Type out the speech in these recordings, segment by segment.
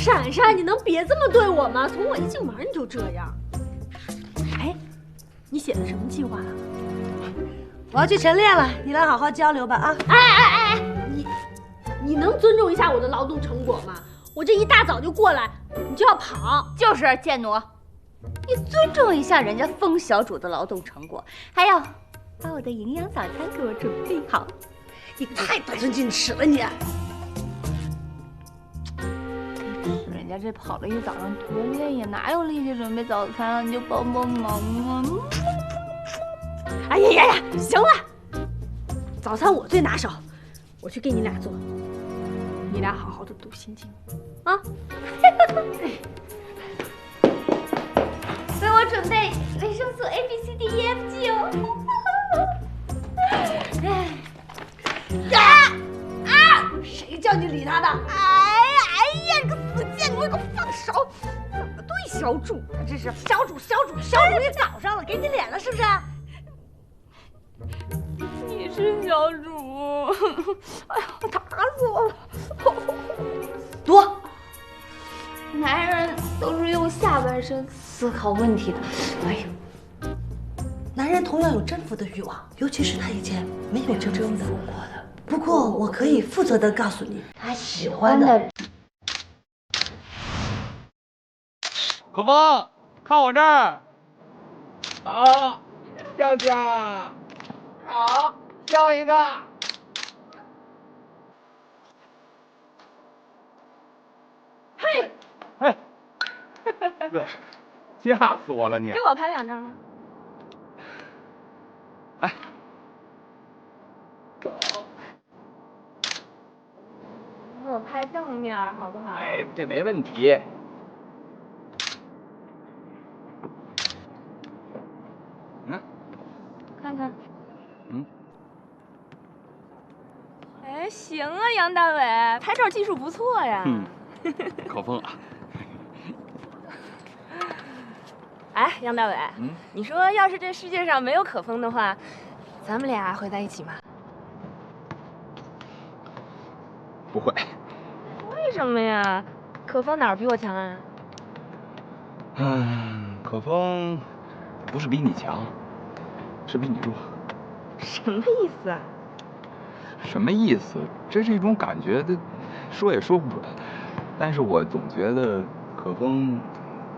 闪闪，你能别这么对我吗？从我一进门你就这样。哎，你写的什么计划啊？我要去晨练了，你俩好好交流吧啊！哎，你能尊重一下我的劳动成果吗？我这一大早就过来，你就要跑？就是贱奴，你尊重一下人家风小主的劳动成果，还要把我的营养早餐给我准备好。你太得寸进尺了你！人家这跑了一早上多累呀，哪有力气准备早餐啊？你就帮帮忙啊！哎呀，行了，早餐我最拿手，我去给你俩做，你俩好好的读心经啊。为我准备维生素 A B C D E F G 哦。谁叫你理他的？哎呀，你个死贱奴，你给我放手！怎么对小主呢？这是小主也找上了，给你脸了是不是？你是小主，哎呀，打死我了！读。男人都是用下半身思考问题的。哎呀，男人同样有征服的欲望，尤其是他以前没有征服过的。不过我可以负责的告诉你，他喜欢的。可风，看我这儿。好，笑笑。好，笑一个。嘿，嘿，吓死我了你！给我拍2张。哎，我拍正面好不好？哎，这没问题。看看。嗯。哎，行啊，杨大伟，拍照技术不错呀。可风啊。哎，杨大伟，你说要是这世界上没有可风的话，咱们俩会在一起吗？不会。为什么呀？可风哪儿比我强啊？可风不是比你强，是比你弱。什么意思啊？什么意思？这是一种感觉，说也说不准。但是我总觉得可风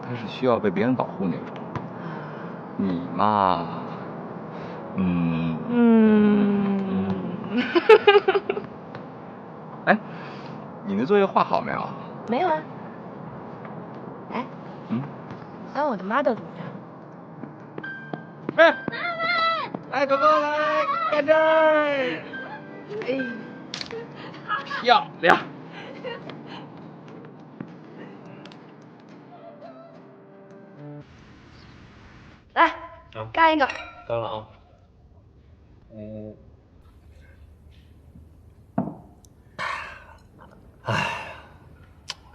他是需要被别人保护那种。你嘛，哎，你的作业画好没有？没有啊。哎，当我的 model 怎么样？哎，来，可风来，看这儿。哎，漂亮。来，干一个。干了啊。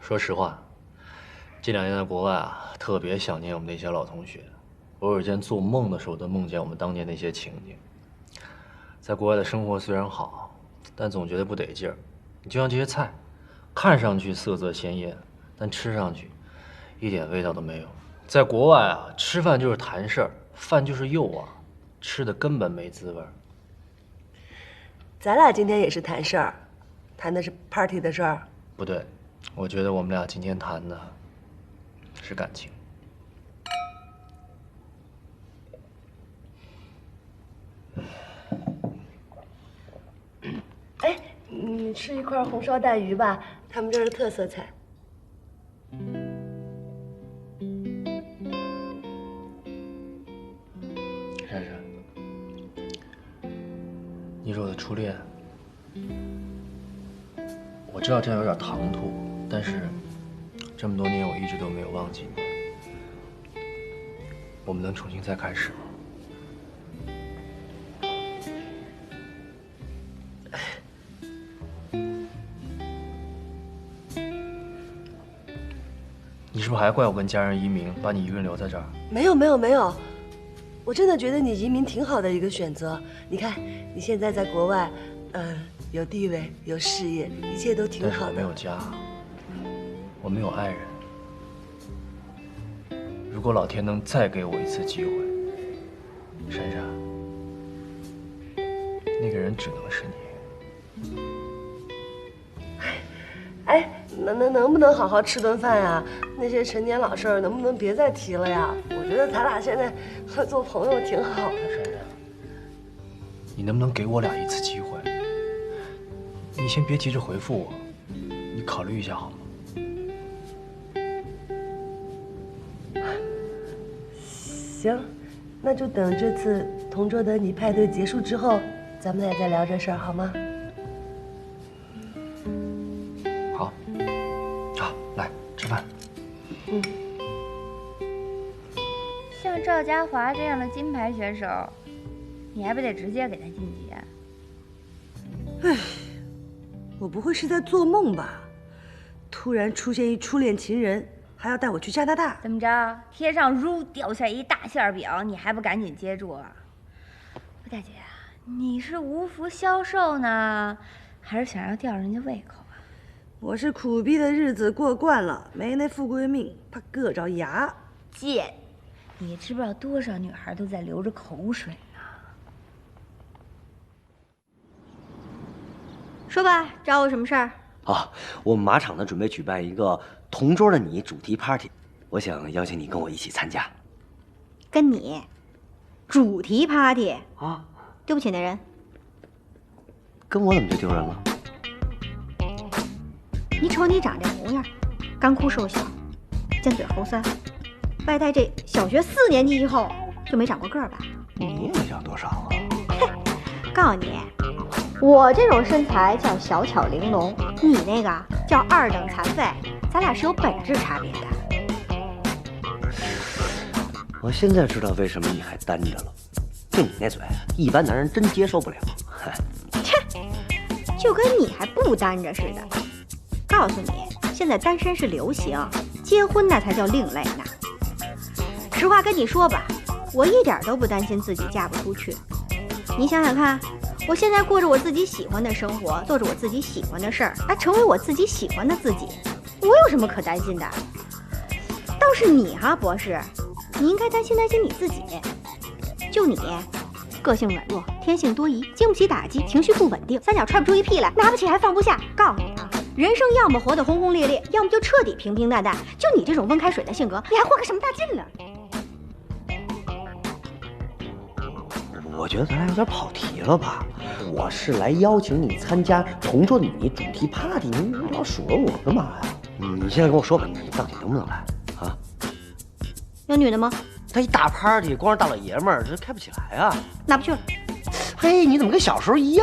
说实话，这2年在国外啊，特别想念我们那些老同学。偶尔间做梦的时候，都梦见我们当年那些情景。在国外的生活虽然好，但总觉得不得劲儿。你就像这些菜，看上去色泽鲜艳，但吃上去一点味道都没有。在国外啊，吃饭就是谈事儿，饭就是诱惑，吃的根本没滋味儿。咱俩今天也是谈事儿，谈的是 party 的事儿。不对，我觉得我们俩今天谈的是感情。哎，你吃一块红烧带鱼吧，他们这儿的特色菜。珊珊，你是我的初恋，我知道这样有点唐突，但是这么多年我一直都没有忘记你。我们能重新再开始吗？你是不是还怪我跟家人移民，把你一个人留在这儿？没有，我真的觉得你移民挺好的一个选择。你看，你现在在国外，有地位，有事业，一切都挺好的。但是我没有家。我没有爱人。如果老天能再给我一次机会，珊珊，那个人只能是你。哎，能不能好好吃顿饭呀？那些陈年老事儿能不能别再提了呀？我觉得咱俩现在做朋友挺好的。珊珊，你能不能给我俩一次机会？你先别急着回复我，你考虑一下好吗？行，那就等这次同桌的你派对结束之后，咱们俩再聊这事儿好吗？好，好，来吃饭。像赵家华这样的金牌选手，你还不得直接给他晋级啊？我不会是在做梦吧？突然出现一初恋情人，还要带我去加拿大？怎么着？天上如掉下一大馅饼，你还不赶紧接住啊？不，大姐，你是无福消受呢，还是想要吊人家胃口啊？我是苦逼的日子过惯了，没那富贵命，怕硌着牙。贱！你知不知道多少女孩都在流着口水呢？说吧，找我什么事儿？啊，我们马场呢准备举办一个同桌的你主题 party， 我想邀请你跟我一起参加。跟你主题 party 啊？丢不起那人。跟我怎么就丢人了？你瞅你长这模样，干枯瘦小，尖嘴猴腮，外带这小学4年级以后就没长过个儿吧？你也长多少啊？告诉你，我这种身材叫小巧玲珑，你那个叫2等残废，咱俩是有本质差别的。我现在知道为什么你还单着了，就你那嘴，一般男人真接受不了。切，就跟你还不单着似的。告诉你，现在单身是流行，结婚那才叫另类呢。实话跟你说吧，我一点都不担心自己嫁不出去。你想想看，我现在过着我自己喜欢的生活，做着我自己喜欢的事儿，还成为我自己喜欢的自己，我有什么可担心的？倒是你哈，博士，你应该担心你自己。就你，个性软弱，天性多疑，经不起打击，情绪不稳定，3脚踹不出一屁来，拿不起还放不下。告诉你啊，人生要么活得轰轰烈烈，要么就彻底平平淡淡。就你这种温开水的性格，你还活个什么大劲呢？我觉得咱俩有点跑题了吧？我是来邀请你参加同桌的你主题 party， 你老数落我干嘛呀？你现在跟我说吧，你到底能不能来啊？有女的吗？他一大 party，光是大老爷们儿，这开不起来啊！拿不去了。嘿，你怎么跟小时候一样？